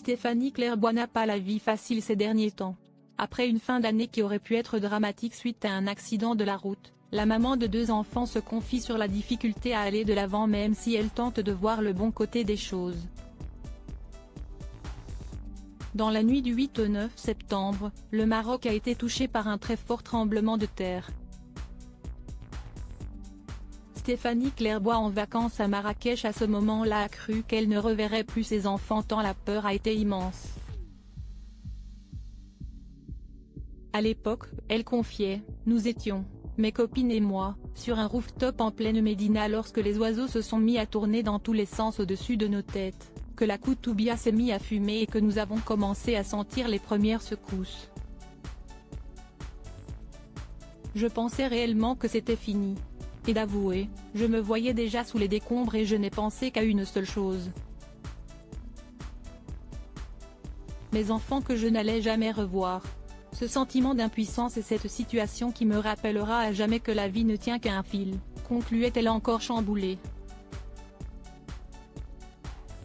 Stéphanie Clairbois n'a pas la vie facile ces derniers temps. Après une fin d'année qui aurait pu être dramatique suite à un accident de la route, la maman de 2 enfants se confie sur la difficulté à aller de l'avant même si elle tente de voir le bon côté des choses. Dans la nuit du 8 au 9 septembre, le Maroc a été touché par un très fort tremblement de terre. Stéphanie Clairbois, en vacances à Marrakech à ce moment-là, a cru qu'elle ne reverrait plus ses enfants tant la peur a été immense. À l'époque, elle confiait, « Nous étions, mes copines et moi, sur un rooftop en pleine Médina lorsque les oiseaux se sont mis à tourner dans tous les sens au-dessus de nos têtes, que la Koutoubia s'est mis à fumer et que nous avons commencé à sentir les premières secousses. Je pensais réellement que c'était fini. Et d'avouer, je me voyais déjà sous les décombres et je n'ai pensé qu'à une seule chose. Mes enfants que je n'allais jamais revoir. Ce sentiment d'impuissance et cette situation qui me rappellera à jamais que la vie ne tient qu'à un fil, concluait-elle encore chamboulée.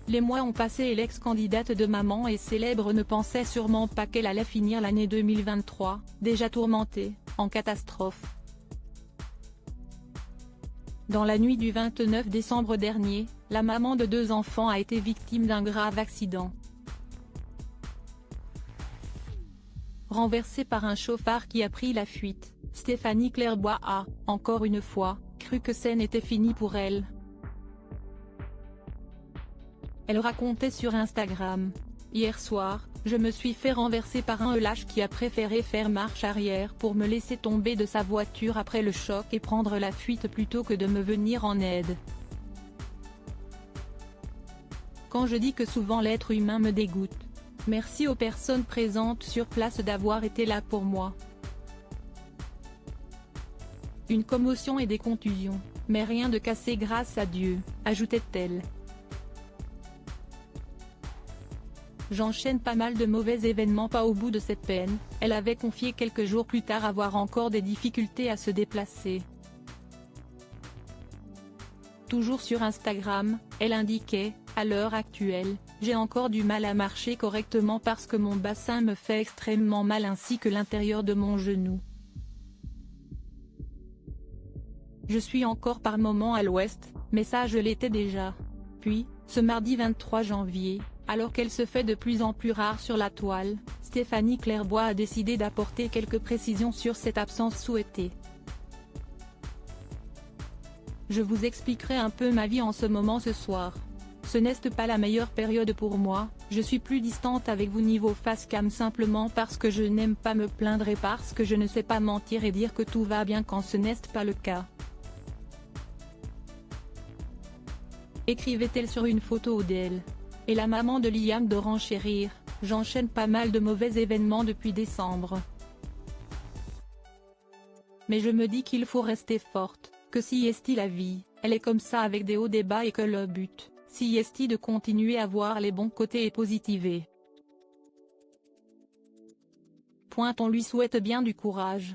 Les mois ont passé et l'ex-candidate de Maman est célèbre ne pensait sûrement pas qu'elle allait finir l'année 2023, déjà tourmentée, en catastrophe. Dans la nuit du 29 décembre dernier, la maman de 2 enfants a été victime d'un grave accident. Renversée par un chauffard qui a pris la fuite, Stéphanie Clairbois a, encore une fois, cru que ça n'était fini pour elle. Elle racontait sur Instagram, « Hier soir, je me suis fait renverser par un lâche qui a préféré faire marche arrière pour me laisser tomber de sa voiture après le choc et prendre la fuite plutôt que de me venir en aide. Quand je dis que souvent l'être humain me dégoûte. Merci aux personnes présentes sur place d'avoir été là pour moi. Une commotion et des contusions, mais rien de cassé grâce à Dieu, ajoutait-elle. J'enchaîne pas mal de mauvais événements pas au bout de cette peine, elle avait confié quelques jours plus tard avoir encore des difficultés à se déplacer. Toujours sur Instagram, elle indiquait, à l'heure actuelle, j'ai encore du mal à marcher correctement parce que mon bassin me fait extrêmement mal ainsi que l'intérieur de mon genou. Je suis encore par moments à l'ouest, mais ça je l'étais déjà. Puis, ce mardi 23 janvier, alors qu'elle se fait de plus en plus rare sur la toile, Stéphanie Clairbois a décidé d'apporter quelques précisions sur cette absence souhaitée. Je vous expliquerai un peu ma vie en ce moment ce soir. Ce n'est pas la meilleure période pour moi, je suis plus distante avec vous niveau face cam simplement parce que je n'aime pas me plaindre et parce que je ne sais pas mentir et dire que tout va bien quand ce n'est pas le cas. Écrivait-elle sur une photo d'elle. Et la maman de Liam de renchérir, j'enchaîne pas mal de mauvais événements depuis décembre. Mais je me dis qu'il faut rester forte, que si est la vie, elle est comme ça avec des hauts des bas et que le but, si est de continuer à voir les bons côtés et positiver. On lui souhaite bien du courage.